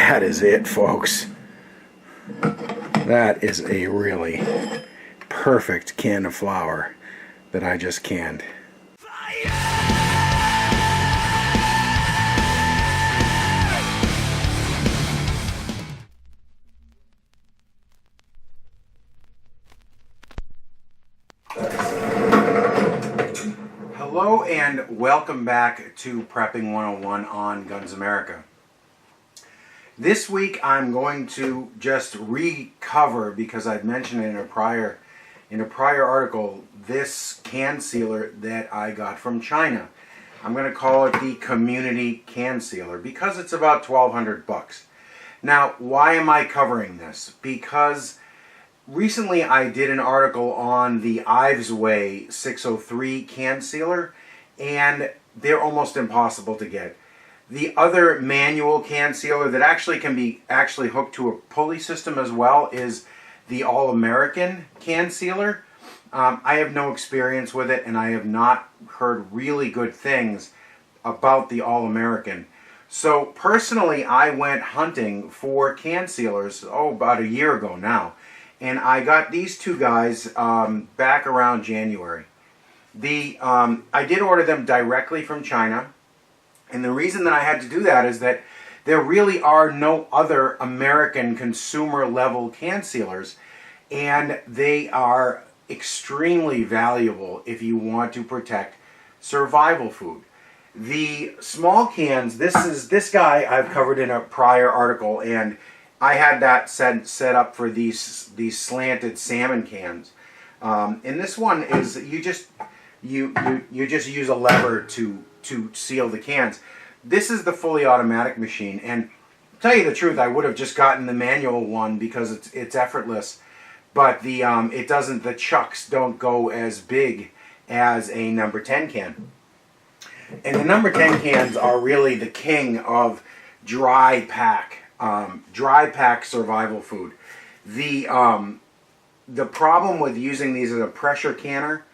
that is it, folks. That is a really perfect can of flour that I just canned. Hello and welcome back to Prepping 101 on Guns America. This week I'm going to just recover, because I'd mentioned it in a prior article, this can sealer that I got from China. I'm going to call it the community can sealer because it's about $1,200. Now, why am I covering this? Because recently I did an article on the Ives Way 603 can sealer, and they're almost impossible to get. The other manual can sealer that actually can be hooked to a pulley system as well is the All-American can sealer. I have no experience with it, and I have not heard really good things about the All-American. So personally, I went hunting for can sealers, about a year ago now. And I got these two guys back around January. I did order them directly from China. And the reason that I had to do that is that there really are no other American consumer level can sealers, and they are extremely valuable if you want to protect survival food. The small cans, this guy I've covered in a prior article, and I had that set up for these slanted salmon cans. And this one is you just use a lever to seal the cans. This is the fully automatic machine, and to tell you the truth, I would have just gotten the manual one because it's effortless, but the chucks don't go as big as a number 10 can. And the number 10 cans are really the king of dry pack survival food. The problem with using these as a pressure canner,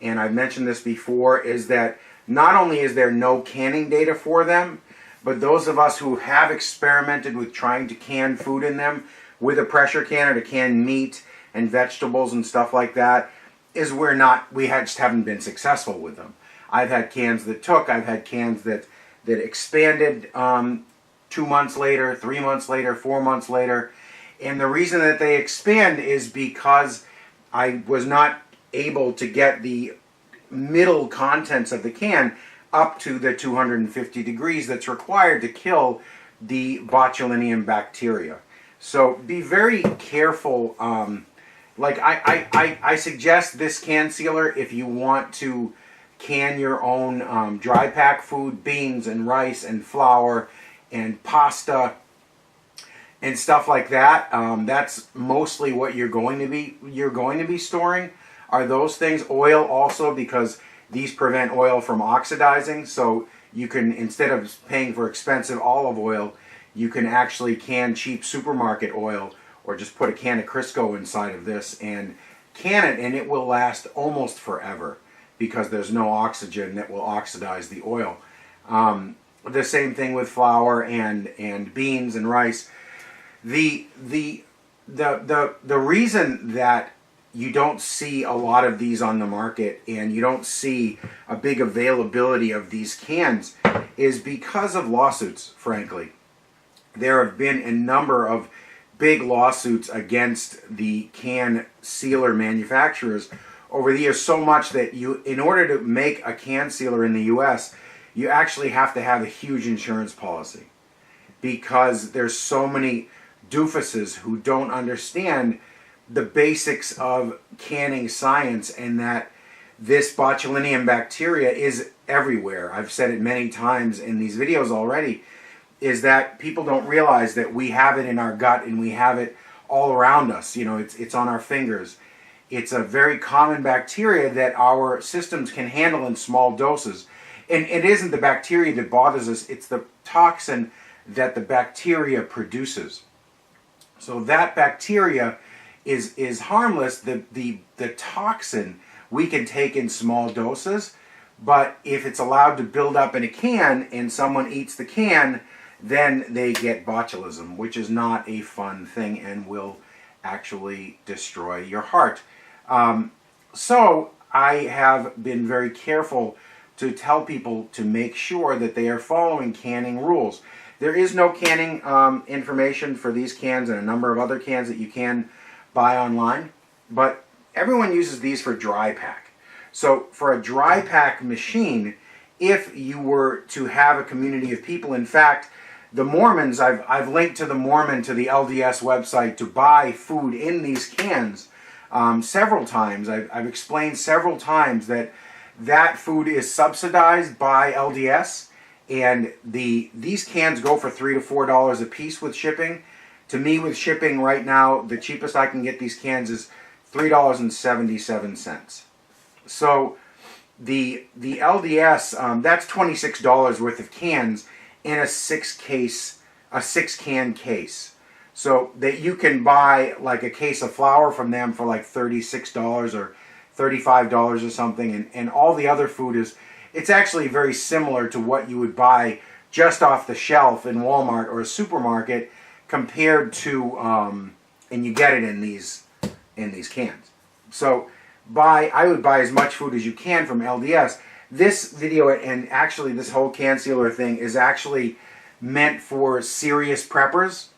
and I've mentioned this before, is that not only is there no canning data for them, but those of us who have experimented with trying to can food in them with a pressure canner to can meat and vegetables and stuff like that, we just haven't been successful with them. I've had cans that took, I've had cans that expanded 2 months later, 3 months later, 4 months later, and the reason that they expand is because I was not able to get the middle contents of the can up to the 250 degrees that's required to kill the botulinum bacteria. So be very careful. I suggest this can sealer if you want to can your own dry pack food, beans and rice and flour and pasta and stuff like that. That's mostly what you're going to be storing. Are those things. Oil also, because these prevent oil from oxidizing, so you can, instead of paying for expensive olive oil, you can actually can cheap supermarket oil, or just put a can of Crisco inside of this and can it, and it will last almost forever because there's no oxygen that will oxidize the oil. The same thing with flour and beans and rice. The reason that you don't see a lot of these on the market and you don't see a big availability of these cans is because of lawsuits, frankly. There have been a number of big lawsuits against the can sealer manufacturers over the years, so much that in order to make a can sealer in the US, you actually have to have a huge insurance policy, because there's so many doofuses who don't understand the basics of canning science, and that this botulinum bacteria is everywhere. I've said it many times in these videos already, is that people don't realize that we have it in our gut and we have it all around us. You know, it's on our fingers. It's a very common bacteria that our systems can handle in small doses. And it isn't the bacteria that bothers us, it's the toxin that the bacteria produces. So that bacteria is harmless. The toxin we can take in small doses, but if it's allowed to build up in a can and someone eats the can, then they get botulism, which is not a fun thing and will actually destroy your heart. So I have been very careful to tell people to make sure that they are following canning rules. There is no canning information for these cans and a number of other cans that you can buy online, but everyone uses these for dry pack. So for a dry pack machine, if you were to have a community of people, in fact, the Mormons, I've linked to the Mormon to the LDS website to buy food in these cans several times. I've explained several times that that food is subsidized by LDS, and these cans go for $3 to $4 a piece with shipping. To me, with shipping right now, the cheapest I can get these cans is $3.77. So the LDS, that's $26 worth of cans in a 6-can case. So that you can buy like a case of flour from them for like $36 or $35 or something, and all the other food it's actually very similar to what you would buy just off the shelf in Walmart or a supermarket compared to, and you get it in these cans. So I would buy as much food as you can from LDS. This video, and actually this whole can sealer thing, is actually meant for serious preppers,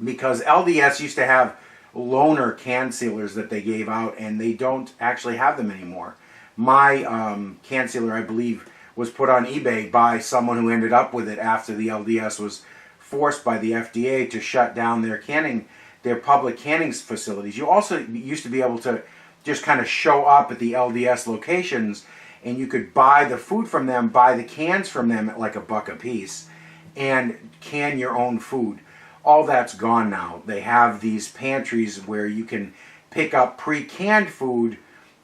because LDS used to have loaner can sealers that they gave out, and they don't actually have them anymore. My can sealer, I believe, was put on eBay by someone who ended up with it after the LDS was forced by the FDA to shut down their public canning facilities. You also used to be able to just kind of show up at the LDS locations, and you could buy the food from them, buy the cans from them at like $1 a piece, and can your own food. All that's gone now. They have these pantries where you can pick up pre-canned food,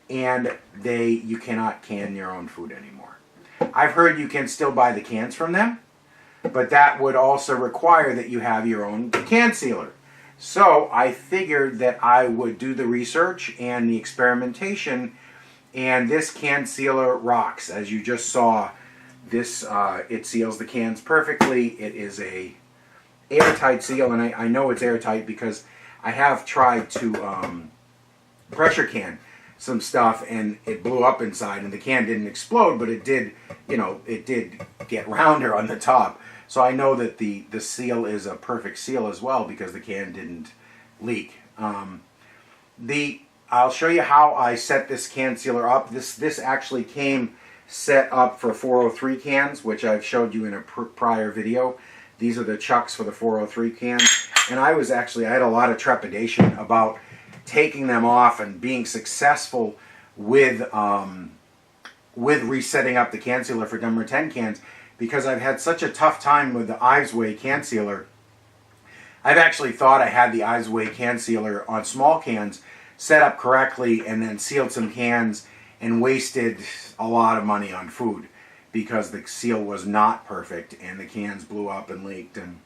and you cannot can your own food anymore. I've heard you can still buy the cans from them, but that would also require that you have your own can sealer. So I figured that I would do the research and the experimentation, and this can sealer rocks. As you just saw, this it seals the cans perfectly. It is a airtight seal, and I know it's airtight because I have tried to pressure can some stuff, and it blew up inside, and the can didn't explode, but it did, it did get rounder on the top. So I know that the seal is a perfect seal as well, because the can didn't leak. I'll show you how I set this can sealer up. This actually came set up for 403 cans, which I've showed you in a prior video. These are the chucks for the 403 cans, and I had a lot of trepidation about taking them off and being successful with resetting up the can sealer for number 10 cans, because I've had such a tough time with the Ives Way can sealer. I've actually thought I had the Ives Way can sealer on small cans set up correctly, and then sealed some cans and wasted a lot of money on food because the seal was not perfect and the cans blew up and leaked, and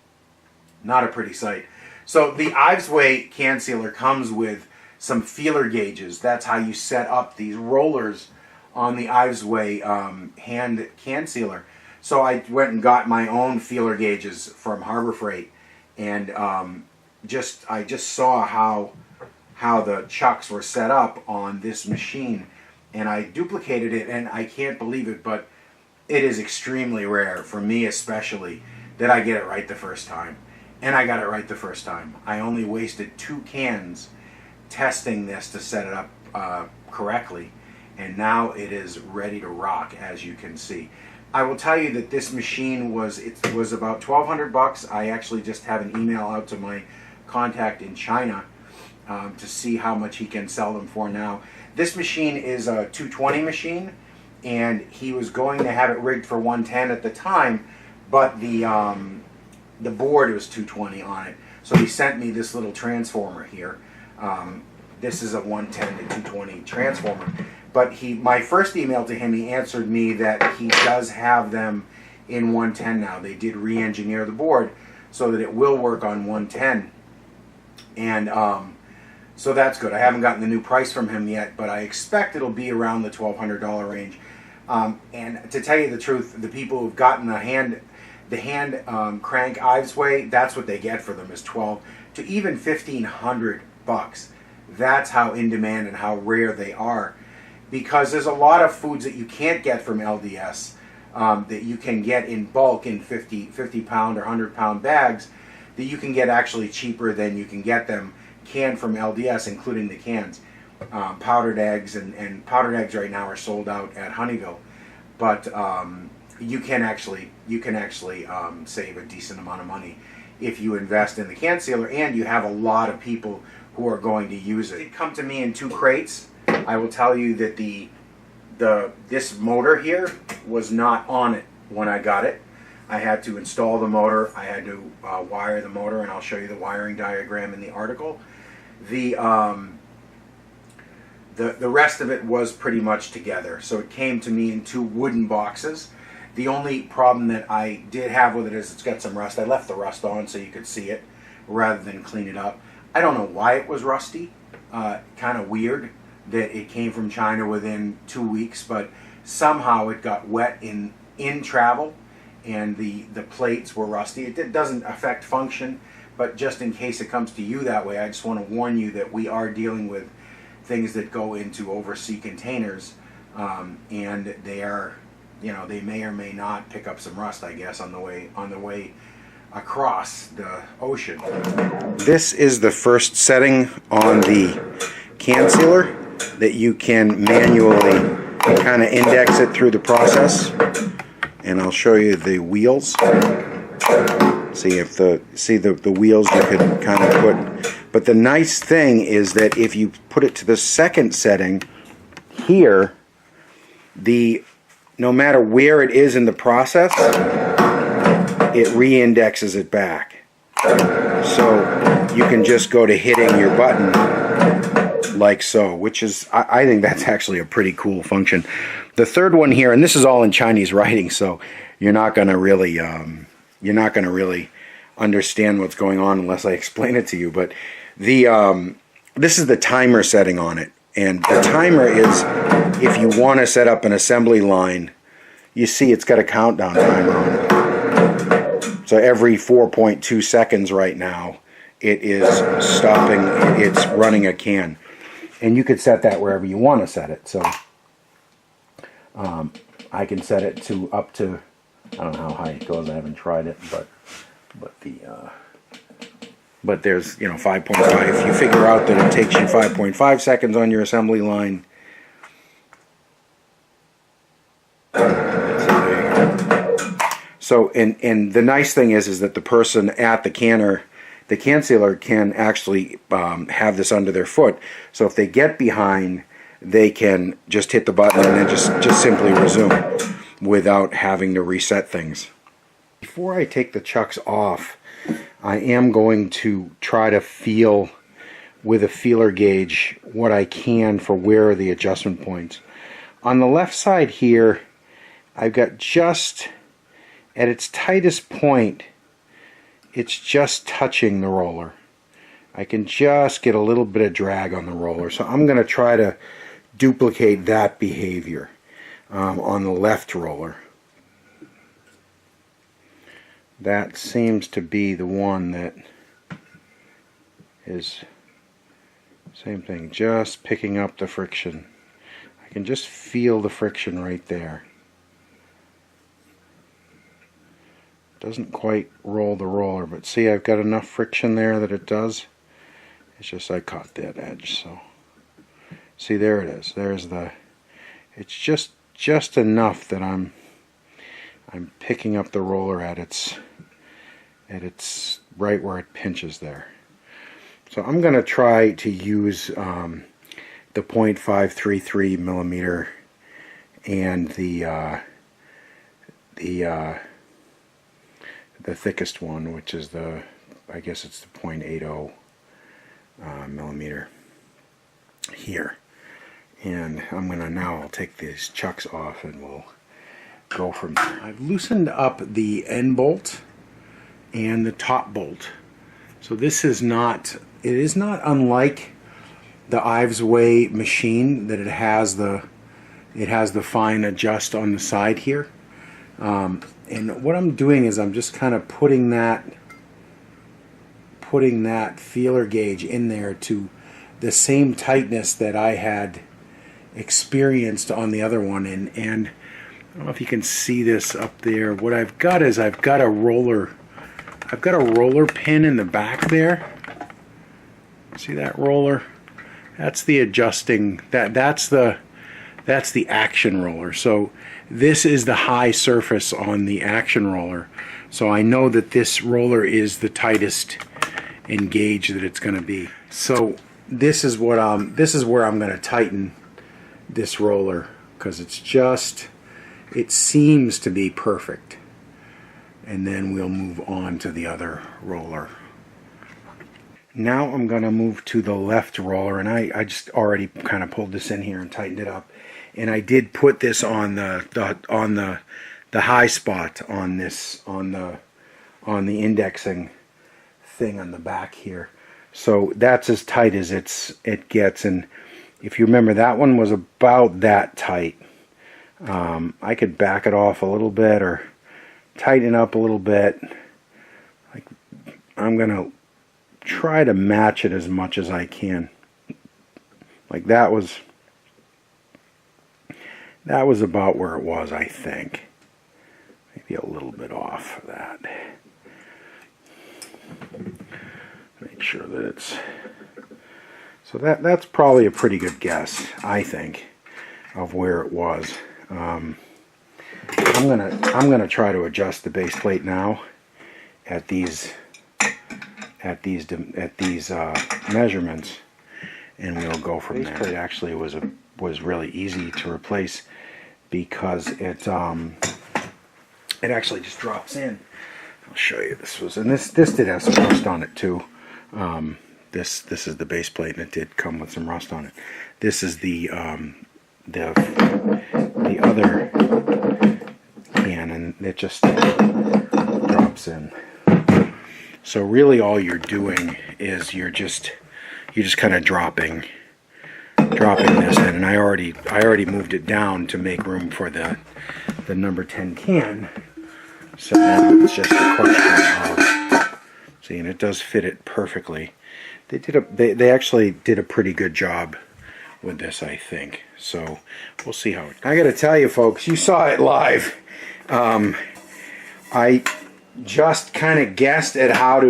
not a pretty sight. So the Ives Way can sealer comes with some feeler gauges. That's how you set up these rollers on the Ives Way hand can sealer. So I went and got my own feeler gauges from Harbor Freight, and I just saw how the chucks were set up on this machine, and I duplicated it, and I can't believe it, but it is extremely rare, for me especially, that I get it right the first time. And I got it right the first time. I only wasted 2 cans testing this to set it up correctly, and now it is ready to rock, as you can see. I will tell you that this machine was about $1,200. I actually just have an email out to my contact in China to see how much he can sell them for now. This machine is a 220 machine, and he was going to have it rigged for 110 at the time, but the board was 220 on it. So he sent me this little transformer here. This is a 110 to 220 transformer. But my first email to him, he answered me that he does have them in 110 now. They did re-engineer the board so that it will work on 110. And so that's good. I haven't gotten the new price from him yet, but I expect it'll be around the $1,200 range. And to tell you the truth, the people who've gotten The hand crank Ives Way, that's what they get for them, is 12 to even 1,500 bucks. That's how in demand and how rare they are, because there's a lot of foods that you can't get from LDS that you can get in bulk in 50 pound or 100 pound bags that you can get actually cheaper than you can get them canned from LDS, including the cans. Powdered eggs, and powdered eggs right now are sold out at Honeyville, but you can actually save a decent amount of money if you invest in the can sealer, and you have a lot of people who are going to use it. It come to me in 2 crates. I will tell you that this motor here was not on it when I got it. I had to install the motor. I had to wire the motor, and I'll show you the wiring diagram in the article. The rest of it was pretty much together. So it came to me in 2 wooden boxes. The only problem that I did have with it is it's got some rust. I left the rust on so you could see it rather than clean it up. I don't know why it was rusty. Kind of weird that it came from China within 2 weeks, but somehow it got wet in travel, and the plates were rusty. It doesn't affect function, but just in case it comes to you that way, I just want to warn you that we are dealing with things that go into overseas containers, and they are, they may or may not pick up some rust, I guess, on the way across the ocean. This is the first setting on the can sealer that you can manually kind of index it through the process, and I'll show you the wheels. See the wheels you could kind of put. But the nice thing is that if you put it to the second setting here, no matter where it is in the process, it re-indexes it back. So you can just go to hitting your button like so, which is, I think that's actually a pretty cool function. The third one here, and this is all in Chinese writing, so you're not going to really understand what's going on unless I explain it to you. But this is the timer setting on it, and the timer is if you want to set up an assembly line. You see it's got a countdown timer on it. So every 4.2 seconds right now, it is stopping. It's running a can, and you could set that wherever you want to set it. So I can set it to up to, I don't know how high it goes. I haven't tried it, but there's 5.5. If you figure out that it takes you 5.5 seconds on your assembly line, so and the nice thing is that the person at the canner, the can sealer, can actually have this under their foot. So if they get behind, they can just hit the button and then just simply resume without having to reset things. Before I take the chucks off, I am going to try to feel with a feeler gauge what I can for where are the adjustment points. On the left side here, I've got just at its tightest point, it's just touching the roller. I can just get a little bit of drag on the roller. So I'm going to try to duplicate that behavior on the left roller. That seems to be the one that is, same thing, just picking up the friction. I can just feel the friction right there. Doesn't quite roll the roller, but see, I've got enough friction there that it does. It's just I caught that edge, so see, there it is. There's the, it's just enough that I'm picking up the roller at its right where it pinches there. So I'm going to try to use the 0.533 millimeter and the thickest one, which is I guess it's the 0.80 millimeter here. And I'll take these chucks off and we'll go from there. I've loosened up the end bolt and the top bolt. So this is not, it is not unlike the Ives Way machine, that it has the fine adjust on the side here. And what I'm doing is I'm just kind of putting that feeler gauge in there to the same tightness that I had experienced on the other one. And I don't know if you can see this up there. What I've got is I've got a roller pin in the back there. See that roller? That's the adjusting, that's the action roller. So this is the high surface on the action roller. So I know that this roller is the tightest engage that it's going to be. So this is where I'm going to tighten this roller, because it seems to be perfect. And then we'll move on to the other roller. Now I'm going to move to the left roller, and I just already kind of pulled this in here and tightened it up. And I did put this on the high spot on the indexing thing on the back here. So that's as tight as it gets. And if you remember, that one was about that tight. I could back it off a little bit or tighten up a little bit. Like, I'm gonna try to match it as much as I can. Like that was about where it was, I think. Maybe a little bit off of that. Make sure that it's, so that's probably a pretty good guess, I think, of where it was. I'm gonna try to adjust the base plate now at these measurements, and we'll go from there. Base plate actually was really easy to replace because it actually just drops in. I'll show you. This did have some rust on it too. This is the base plate, and it did come with some rust on it. This is the other can, and it just drops in. So really all you're doing is you're just kind of dropping this in, and I already moved it down to make room for the number 10 can. So now it's just a question of, see, and it does fit it perfectly. They actually did a pretty good job with this, I think. So we'll see how it goes. I got to tell you, folks, you saw it live. I just kind of guessed at how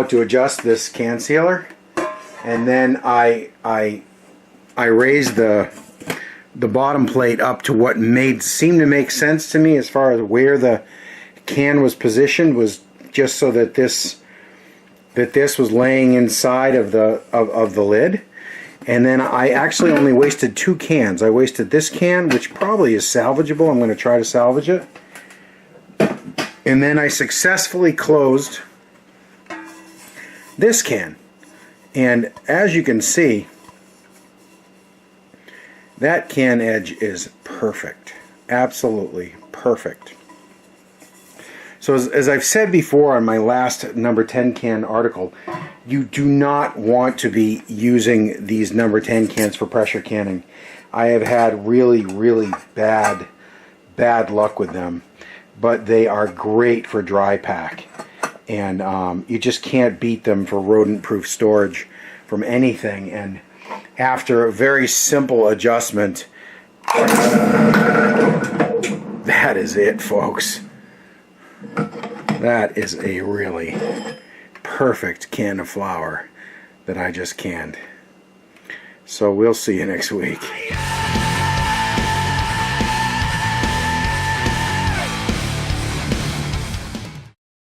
to adjust this can sealer, and then I raised the bottom plate up to what seemed to make sense to me as far as where the can was positioned, was just so that this was laying inside of the lid. And then I actually only wasted 2 cans. I wasted this can, which probably is salvageable. I'm going to try to salvage it. And then I successfully closed this can. And as you can see, that can edge is perfect. Absolutely perfect. So as I've said before on my last number 10 can article, you do not want to be using these number 10 cans for pressure canning. I have had really, really bad luck with them, but they are great for dry pack, and you just can't beat them for rodent-proof storage from anything. And after a very simple adjustment, that is it, folks. That is a really perfect can of flour that I just canned. So we'll see you next week.